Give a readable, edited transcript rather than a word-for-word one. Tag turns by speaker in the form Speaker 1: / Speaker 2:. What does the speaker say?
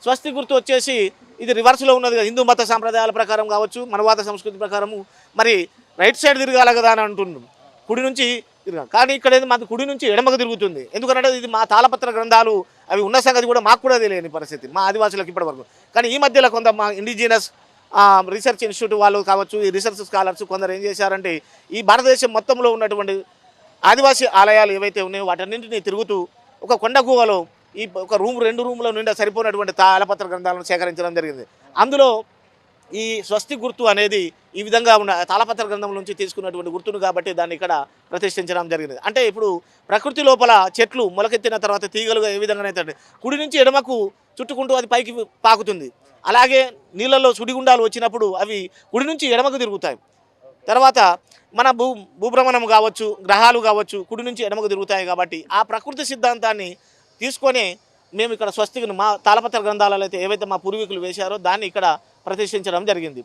Speaker 1: స్వస్తి గుర్తు వచ్చేసి ఇది రివర్స్లో ఉన్నది కదా, హిందూ మత సాంప్రదాయాల ప్రకారం కావచ్చు, మనవాద సంస్కృతి ప్రకారము మరి రైట్ సైడ్ తిరగాలి కదా అని అంటున్నాం, కుడి నుంచి తిరగాలి. కానీ ఇక్కడ ఏది మాకు కుడి నుంచి ఎడమకు తిరుగుతుంది. ఎందుకంటే ఇది మా తాళపత్ర గ్రంథాలు అవి ఉన్న సంగతి కూడా మాకు కూడా తెలియని పరిస్థితి మా ఆదివాసులకు ఇప్పటి వరకు. కానీ ఈ మధ్యలో కొంత మా ఇండిజినస్ రీసెర్చ్ ఇన్స్టిట్యూట్ వాళ్ళు కావచ్చు, ఈ రీసెర్చ్ స్కాలర్స్ కొందరు ఏం చేశారంటే ఈ భారతదేశం మొత్తంలో ఉన్నటువంటి ఆదివాసీ ఆలయాలు ఏవైతే ఉన్నాయో వాటన్నింటినీ తిరుగుతూ ఒక కొండ గుహలో ఈ ఒక రూమ్ 2 రూమ్ల నిండా సరిపోయినటువంటి తాళపత్ర గ్రంథాలను సేకరించడం జరిగింది. అందులో ఈ స్వస్తి గుర్తు అనేది ఈ విధంగా ఉన్న తాళపత్ర గ్రంథం నుంచి తీసుకున్నటువంటి గుర్తును కాబట్టి దాన్ని ఇక్కడ ప్రతిష్ఠించడం జరిగింది. అంటే ఇప్పుడు ప్రకృతి లోపల చెట్లు మొలకెత్తిన తర్వాత తీగలుగా ఏ విధంగా అయితే కుడి నుంచి ఎడమకు చుట్టుకుంటూ అది పైకి పాకుతుంది, అలాగే నీళ్ళల్లో సుడిగుండాలు వచ్చినప్పుడు అవి కుడి నుంచి ఎడమకు తిరుగుతాయి. తర్వాత మన భూభ్రమణం కావచ్చు, గ్రహాలు కావచ్చు కుడి నుంచి ఎడమకు తిరుగుతాయి. కాబట్టి ఆ ప్రకృతి సిద్ధాంతాన్ని తీసుకొని మేము ఇక్కడ స్వస్తికి మా తాళపత్ర గ్రంథాలలో అయితే ఏవైతే మా పూర్వీకులు వేశారో దాన్ని ఇక్కడ ప్రతిష్ఠించడం జరిగింది.